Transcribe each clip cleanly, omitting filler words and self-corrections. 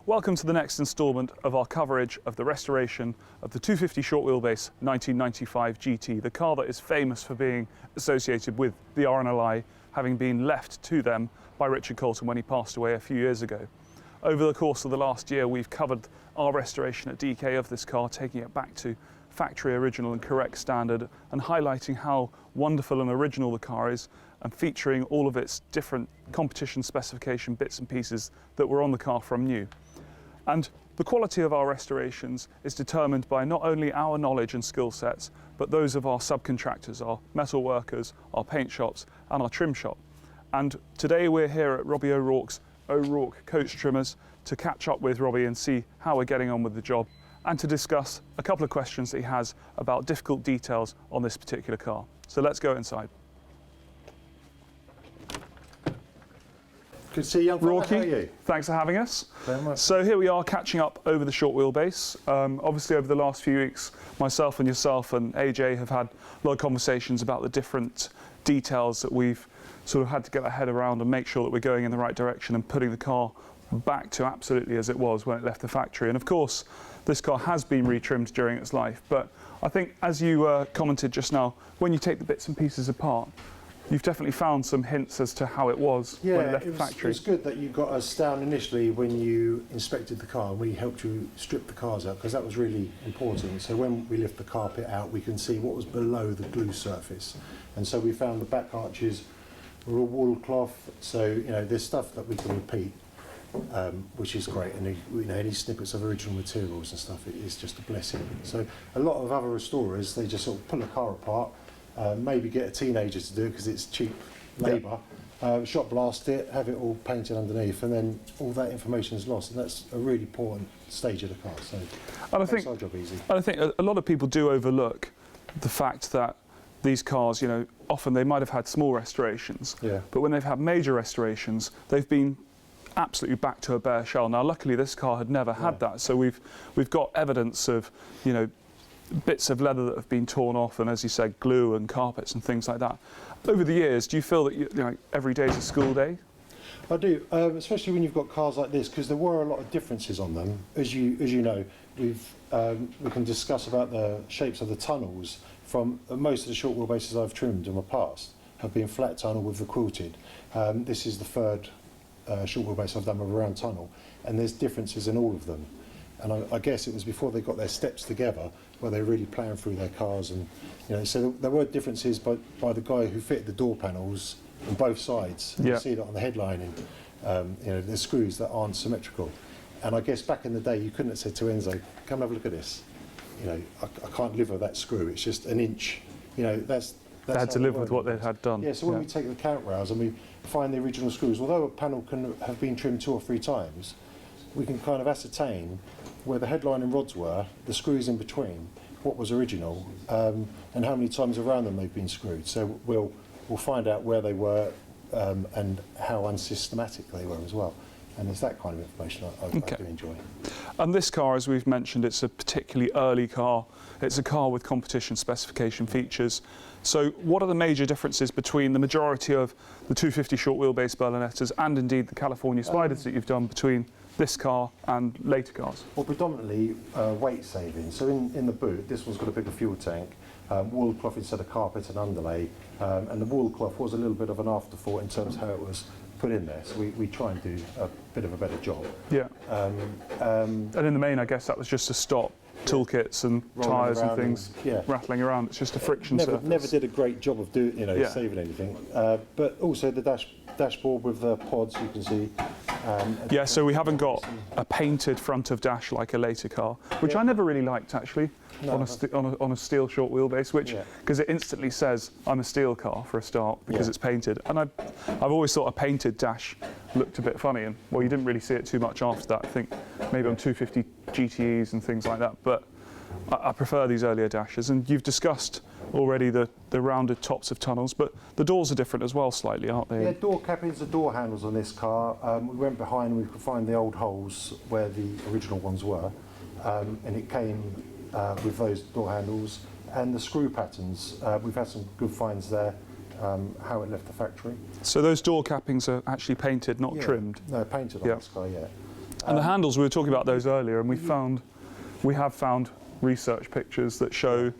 Welcome to the next instalment of our coverage of the restoration of the 250 short wheelbase 1995 GT, the car that is famous for being associated with the RNLI, having been left to them by Richard Colton when he passed away a few years ago. Over the course of the last year, we've covered our restoration at DK of this car, taking it back to factory original and correct standard and highlighting how wonderful and original the car is and featuring all of its different competition specification bits and pieces that were on the car from new. And the quality of our restorations is determined by not only our knowledge and skill sets, but those of our subcontractors, our metal workers, our paint shops and our trim shop. And today we're here at Robbie O'Rourke's O'Rourke Coach Trimmers to catch up with Robbie and see how we're getting on with the job and to discuss a couple of questions that he has about difficult details on this particular car. So let's go inside. Good to see you, young fella. How are Rourke, you? thanks for having us. Very much. So here we are catching up over the short wheelbase. Obviously over the last few weeks, myself and yourself and AJ have had a lot of conversations about the different details that we've sort of had to get our head around and make sure that we're going in the right direction and putting the car back to absolutely as it was when it left the factory. And of course, this car has been retrimmed during its life, but I think as you commented just now, when you take the bits and pieces apart, you've definitely found some hints as to how it was when it left the factory. It's good that you got us down initially when you inspected the car, we helped you strip the cars out, because that was really important. So when we lift the carpet out, we can see what was below the glue surface. And so we found the back arches were all wool cloth, so you know there's stuff that we can repeat, which is great. And you know, any snippets of original materials and stuff, it is just a blessing. So a lot of other restorers, they just sort of pull a car apart, maybe get a teenager to do it because it's cheap labour, shot blast it, have it all painted underneath, and then all that information is lost, and that's a really important stage of the car. So it makes our job easy. And I think a lot of people do overlook the fact that these cars, you know, often they might have had small restorations, but when they've had major restorations, they've been absolutely back to a bare shell. Now, luckily, this car had never had that, so we've got evidence of, you know, bits of leather that have been torn off, and as you said, glue and carpets and things like that. Over the years, do you feel that you know, every day is a school day? I do, especially when you've got cars like this, because there were a lot of differences on them. As you know, we can discuss about the shapes of the tunnels. From most of the short wheelbases I've trimmed in the past have been flat tunnel with the quilted. This is the third short wheelbase I've done with a round tunnel, and there's differences in all of them. And I guess it was before they got their steps together where they really planned through their cars, and you know, so there were differences by the guy who fitted the door panels on both sides. You see that on the headlining. You know, there's screws that aren't symmetrical, and I guess back in the day you couldn't have said to Enzo, "Come and have a look at this." You know, I can't live with that screw. It's just an inch. You know, that's they had to live with what they had done. Yeah. So when we take the count rails and we find the original screws, although a panel can have been trimmed 2 or 3 times, we can kind of ascertain where the headlining rods were, the screws in between, what was original, and how many times around them they've been screwed. So we'll find out where they were and how unsystematic they were as well. And it's that kind of information I do enjoy. And this car, as we've mentioned, it's a particularly early car. It's a car with competition specification features. So what are the major differences between the majority of the 250 short wheelbase Berlinettas and indeed the California Spiders that you've done between this car and later cars? Well, predominantly weight saving. So in the boot, this one's got a bigger fuel tank, wool cloth instead of carpet and underlay, and the wool cloth was a little bit of an afterthought in terms of how it was put in there. So we try and do a bit of a better job. Yeah. And in the main, I guess that was just to stop toolkits and tyres and things rattling around. It's just a friction surface. Never did a great job of saving anything. But also the dashboard with the pods, you can see. So we haven't got a painted front of dash like a later car, which I never really liked actually, on a steel short wheelbase, because it instantly says I'm a steel car for a start because it's painted. And I've always thought a painted dash looked a bit funny, and well, you didn't really see it too much after that. I think maybe on 250 GTEs and things like that, but I prefer these earlier dashes. And you've discussed already the rounded tops of tunnels, but the doors are different as well slightly, aren't they? Yeah, door cappings, the door handles on this car. We went behind and we could find the old holes where the original ones were, and it came with those door handles. And the screw patterns, we've had some good finds there, how it left the factory. So those door cappings are actually painted, not trimmed? No, painted on this car, And the handles, we were talking about those earlier, and we have found research pictures that show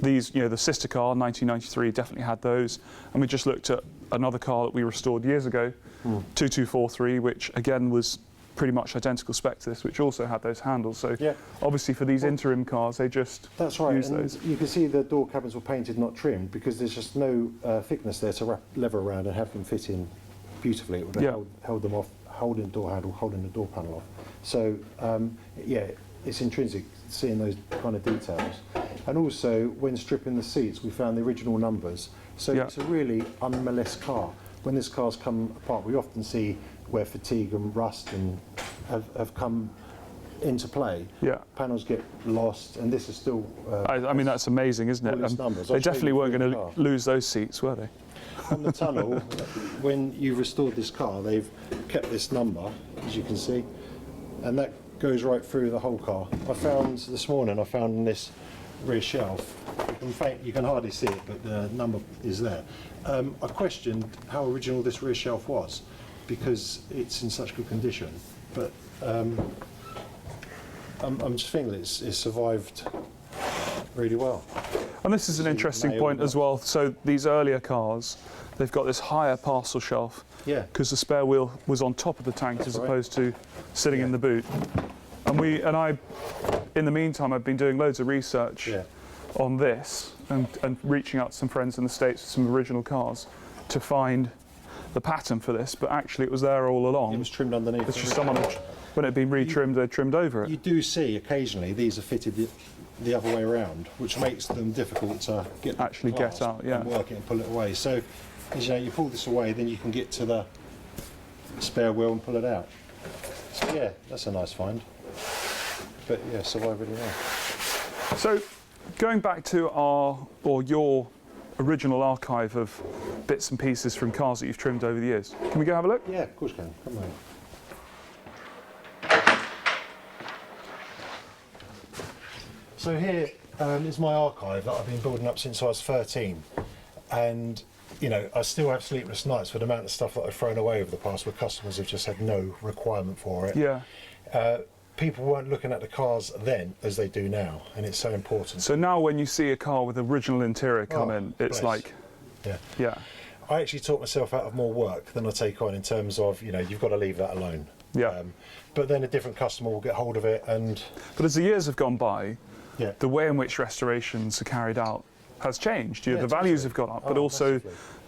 these, the sister car, 1993, definitely had those. And we just looked at another car that we restored years ago, 2243, which again was pretty much identical spec to this, which also had those handles. So obviously for these interim cars, they just That's right. use And those. you can see the door cabins were painted, not trimmed, because there's just no thickness there to wrap lever around and have them fit in beautifully. It would have held them off, holding the door handle, holding the door panel off. So it's intrinsic seeing those kind of details. And also, when stripping the seats, we found the original numbers. So it's a really unmolested car. When this car's come apart, we often see where fatigue and rust and have come into play. Panels get lost, and this is still... I mean, that's amazing, isn't it? They definitely weren't going to lose those seats, were they? On the tunnel, when you restored this car, they've kept this number, as you can see, and that goes right through the whole car. This morning, I found in this rear shelf, you can hardly see it, but the number is there. I questioned how original this rear shelf was, because it's in such good condition, but I'm just thinking that it's survived really well. And this is an interesting point as well. So these earlier cars, they've got this higher parcel shelf, because the spare wheel was on top of the tank as opposed to sitting in the boot. And I, in the meantime, I've been doing loads of research on this and reaching out to some friends in the States with some original cars to find the pattern for this, but actually it was there all along. It was trimmed underneath. It's just someone, when it had been retrimmed, they trimmed over it. You do see occasionally these are fitted the other way around, which makes them difficult to get out, and work it and pull it away. So, as you pull this away, then you can get to the spare wheel and pull it out. So that's a nice find. But survived really well. So, going back to your original archive of bits and pieces from cars that you've trimmed over the years, can we go have a look? Yeah, of course you can. Come on. So here is my archive that I've been building up since I was 13, and I still have sleepless nights for the amount of stuff that I've thrown away over the past, where customers have just had no requirement for it. People weren't looking at the cars then as they do now, and it's so important. So now when you see a car with original interior come in, it's like... I actually taught myself out of more work than I take on, in terms of, you've got to leave that alone. But then a different customer will get hold of it. But as the years have gone by, the way in which restorations are carried out has changed. The values have gone up, but also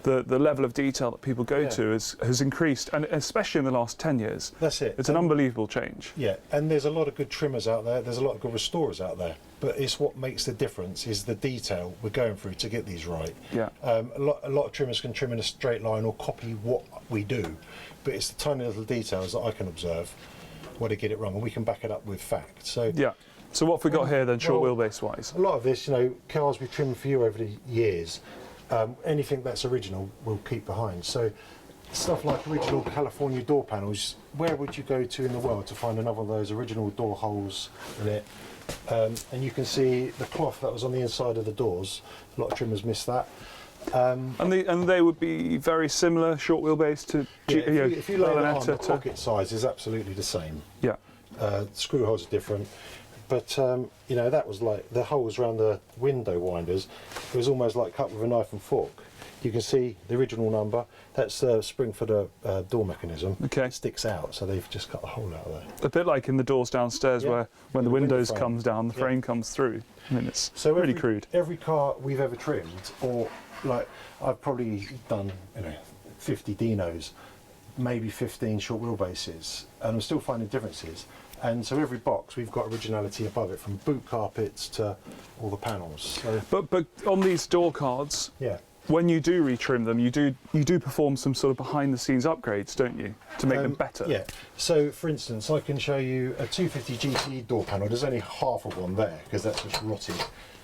the level of detail that people go to has increased, and especially in the last 10 years. That's it. It's an unbelievable change. And there's a lot of good trimmers out there, there's a lot of good restorers out there, but it's what makes the difference is the detail we're going through to get these right. A lot of trimmers can trim in a straight line or copy what we do, but it's the tiny little details that I can observe where they get it wrong, and we can back it up with fact. So what have we got here then, short wheelbase wise? A lot of this, cars we've trimmed for you over the years, anything that's original we'll keep behind. So stuff like original California door panels, where would you go to in the world to find another of those original door holes in it? And you can see the cloth that was on the inside of the doors. A lot of trimmers miss that. And they would be very similar, short wheelbase to... if you lay that on, the pocket size is absolutely the same. Screw holes are different. But, that was like the holes around the window winders. It was almost like cut with a knife and fork. You can see the original number. That's the spring for the door mechanism. It sticks out, so they've just cut a hole out of there. A bit like in the doors downstairs, where when the windows comes down, the frame comes through. I mean, it's really crude. Every car we've ever trimmed, or like I've probably done, 50 Dinos, maybe 15 short wheelbases, and I'm still finding differences. And so every box we've got originality above it, from boot carpets to all the panels. So but on these door cards, when you do retrim them, you do perform some sort of behind the scenes upgrades, don't you, to make them better? So for instance, I can show you a 250 GT door panel. There's only half of one there because that's just rotted.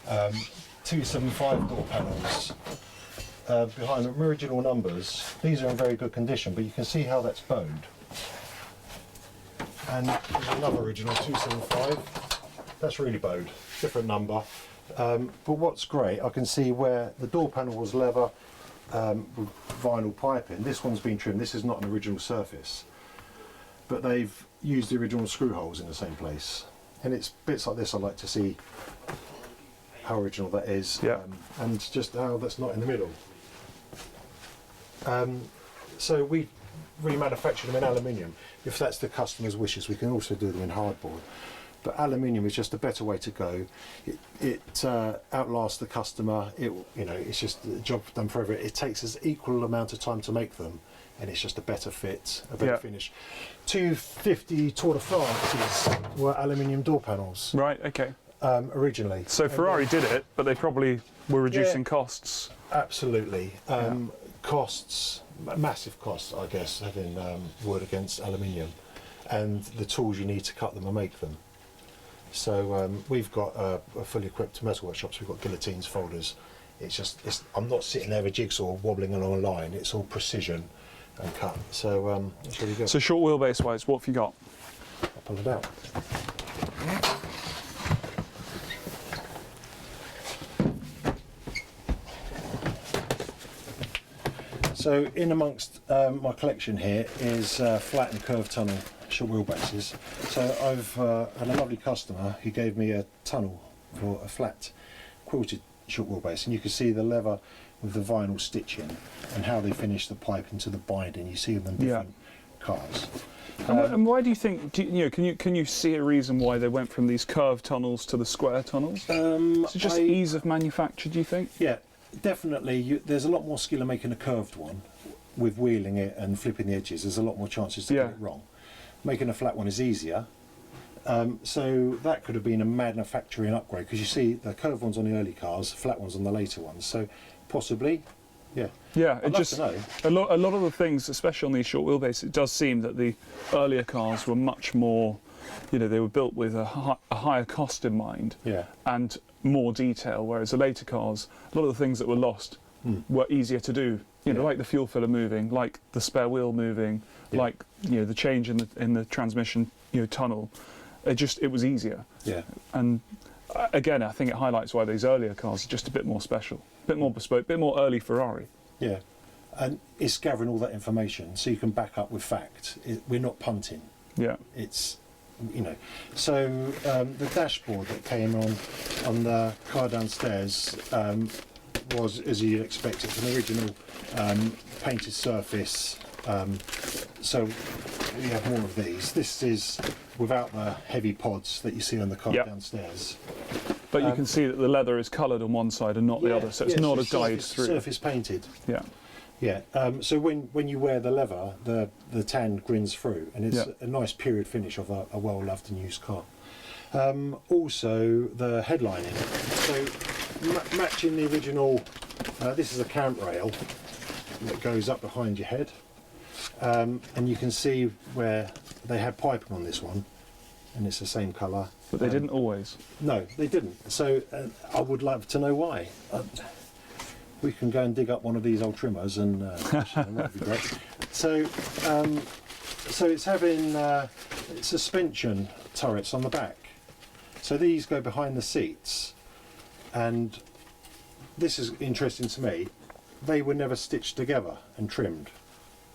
275 door panels behind them, original numbers. These are in very good condition, but you can see how that's boned. And there's another original 275. That's really bowed, different number. But what's great, I can see where the door panel was leather with vinyl piping. This one's been trimmed. This is not an original surface. but they've used the original screw holes in the same place. And it's bits like this I like to see how original that is, Yeah. and just how that's not in the middle. So we remanufacture them in aluminium. If that's the customer's wishes, we can also do them in hardboard. But aluminium is just a better way to go. It outlasts the customer. It's just a job done forever. It takes us equal amount of time to make them, and it's just a better fit, a better finish. 250 Tour de France were aluminium door panels. Right. Okay. Originally. So Ferrari did it, but they probably were reducing costs. Absolutely. Costs, massive costs, I guess, having wood against aluminium, and the tools you need to cut them and make them. So we've got a fully equipped metal workshops. We've got guillotines, folders. I'm not sitting there with a jigsaw wobbling along a line. It's all precision and cut. So it's really good. So short wheelbase wise, what have you got? I'll pull it out. So in amongst my collection here is flat and curved tunnel short wheelbases. So I've had a lovely customer who gave me a tunnel for a flat quilted short wheelbase, and you can see the leather with the vinyl stitching and how they finish the pipe into the binding. You see them in different cars. And why do you think? Can you see a reason why they went from these curved tunnels to the square tunnels? Is it just ease of manufacture? Do you think? Yeah, definitely. There's a lot more skill in making a curved one, with wheeling it and flipping the edges. There's a lot more chances to get it wrong. Making a flat one is easier. So that could have been a manufacturing upgrade, because you see the curved ones on the early cars, flat ones on the later ones. So possibly, yeah. Yeah, I'd love to know. a lot of the things, especially on these short wheelbase, it does seem that the earlier cars were much more, they were built with a higher cost in mind, and more detail, whereas the later cars, a lot of the things that were lost were easier to do. Like the fuel filler moving, like the spare wheel moving, like the change in the transmission tunnel. It was easier. Yeah. And again, I think it highlights why these earlier cars are just a bit more special, a bit more bespoke, a bit more early Ferrari. Yeah, and it's gathering all that information so you can back up with fact. We're not punting. Yeah. It's, So the dashboard that came on the car downstairs was, as you'd expect, it's an original painted surface. So we have more of these. This is without the heavy pods that you see on the car downstairs. But you can see that the leather is coloured on one side and not the other, so it's not a dyed through. Surface painted. Yeah. Yeah. So when you wear the leather, the tan grins through, and it's a nice period finish of a well-loved and used car. Also the headlining. So matching the original. This is a camp rail that goes up behind your head, and you can see where they had piping on this one, and it's the same colour. But they didn't always. No, they didn't. So I would love to know why. We can go and dig up one of these old trimmers, and that would be great. So it's having suspension turrets on the back. So these go behind the seats, and this is interesting to me. They were never stitched together and trimmed.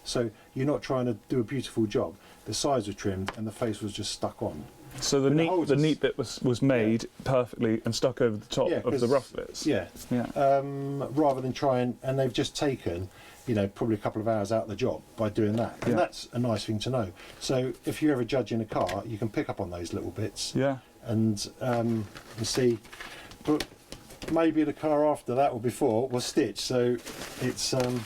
So you're not trying to do a beautiful job. The sides were trimmed and the face was just stuck on. So the neat bit was made perfectly and stuck over the top of the rough bits. Yeah. Rather than and they've just taken, probably a couple of hours out of the job by doing that. And that's a nice thing to know. So if you're ever judging a car, you can pick up on those little bits. Yeah. And see, but maybe the car after that or before was stitched. So it's the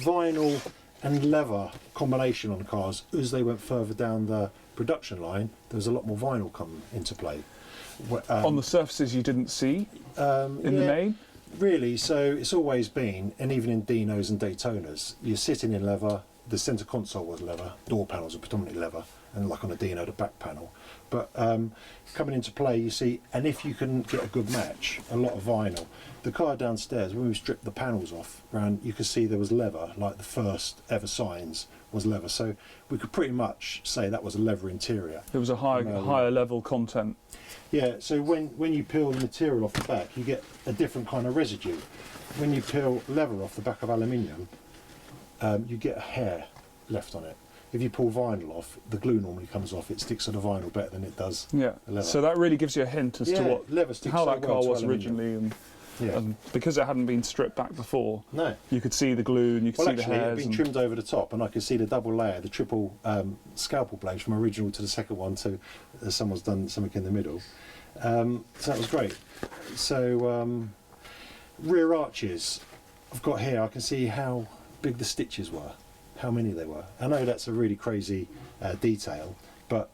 vinyl and leather combination on cars, as they went further down the production line, there was a lot more vinyl come into play. On the surfaces you didn't see in the main? Really, so it's always been, and even in Dinos and Daytonas, you're sitting in leather, the centre console was leather, door panels are predominantly leather, and like on a Dino, the back panel. But coming into play, you see, and if you can get a good match, a lot of vinyl. The car downstairs, when we stripped the panels off, you could see there was leather, like the first ever signs was leather. So we could pretty much say that was a leather interior. There was a higher level content. Yeah, so when you peel the material off the back, you get a different kind of residue. When you peel leather off the back of aluminium, you get a hair left on it. if you pull vinyl off, the glue normally comes off. It sticks to the vinyl better than it does Yeah. the leather. So that really gives you a hint as to what leather sticks how so that well car to was aluminium. originally, Yeah. and because it hadn't been stripped back before, No. you could see the glue and you could Well, see the actually, it had hairs. been And trimmed over the top, and I could see the double layer, the triple scalpel blades from original to the second one, to someone's done something in the middle. So that was great. So rear arches, I've got here, I can see how big the stitches were, how many they were. I know that's a really crazy detail, but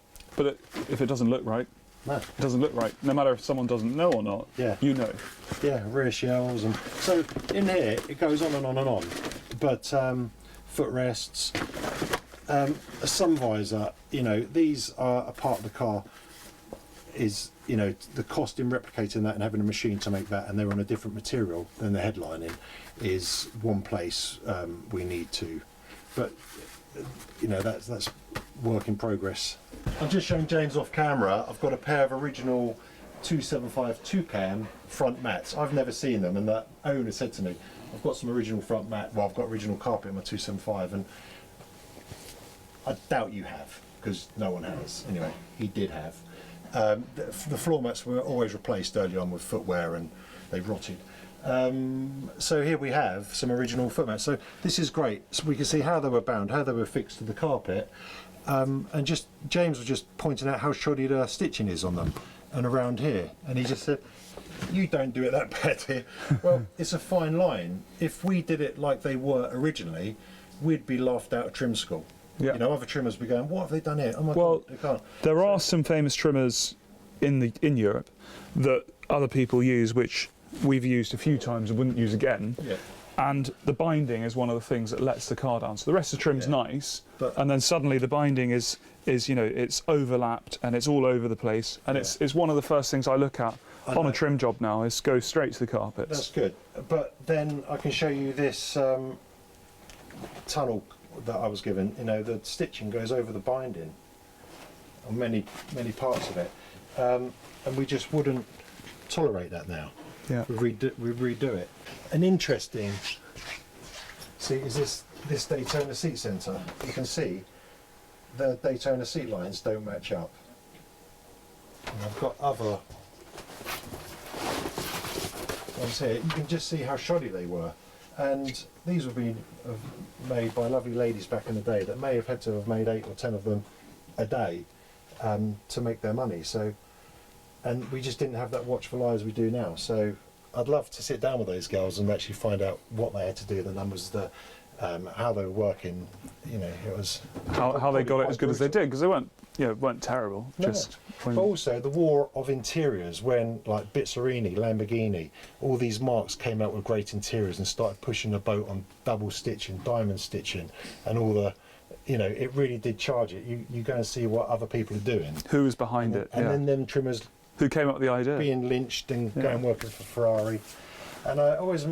if it doesn't look right, no. it doesn't look right. No matter if someone doesn't know or not, Yeah. you know. Yeah, rear shells, and so in here it goes on and on and on. But footrests, a sun visor, you know, these are a part of the car. Is, you know, the cost in replicating that and having a machine to make that, and they're on a different material than the headlining, is one place we need to. But you know, that's work in progress. I'm just showing James off camera. I've got a pair of original 275 2-cam front mats. I've never seen them, and the owner said to me, I've got some original front mat, well, I've got original carpet in my 275, and I doubt you have, because no one has. Anyway, he did have. The floor mats were always replaced early on with footwear, and they rotted. So here we have some original foot mats. So this is great. So we can see how they were bound, how they were fixed to the carpet, and just James was just pointing out how shoddy the stitching is on them and around here. And he just said, "You don't do it that bad here." Well, it's a fine line. If we did it like they were originally, we'd be laughed out of trim school. Yeah. You know, other trimmers would be going, "What have they done here? Oh my Well, God, they can't." There are some famous trimmers in Europe that other people use, which we've used a few times and wouldn't use again. Yeah. And the binding is one of the things that lets the car down. So the rest of the trim's Yeah. nice, But- and then suddenly the binding is you know, it's overlapped and it's all over the place. And Yeah. it's one of the first things I look at I on know. a trim job now, is go straight to the carpets. That's good. But then I can show you this tunnel that I was given. You know, the stitching goes over the binding on many parts of it, and we just wouldn't tolerate that now. Yeah. We redo it. An interesting, see, is this Daytona seat centre. You can see the Daytona seat lines don't match up. And I've got other ones here. You can just see how shoddy they were. And these were being made by lovely ladies back in the day that may have had to have made 8 or 10 of them a day to make their money. So, and we just didn't have that watchful eye as we do now. So I'd love to sit down with those girls and actually find out what they had to do, the numbers, how they were working. You know, it was How they got it as good as they brutal. did, because they weren't terrible. No, Just but also the war of interiors, when like Bizzarini, Lamborghini, all these marques came out with great interiors and started pushing the boat on double stitching, diamond stitching, and all the, you know, it really did charge it. You go and see what other people are doing, who was behind it, and yeah. then them trimmers Who came up with the idea? being lynched and Yeah. going working for Ferrari. And I always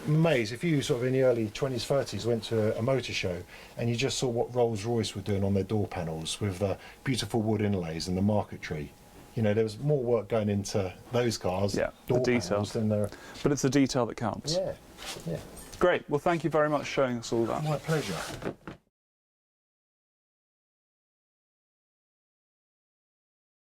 amazed, if you sort of in the early 20s, 30s went to a motor show and you just saw what Rolls-Royce were doing on their door panels with the beautiful wood inlays and the marquetry. You know, there was more work going into those cars, Yeah, the door detail. panels, than there. But it's the detail that counts. Yeah, yeah. Great. Well, thank you very much for showing us all that. My pleasure.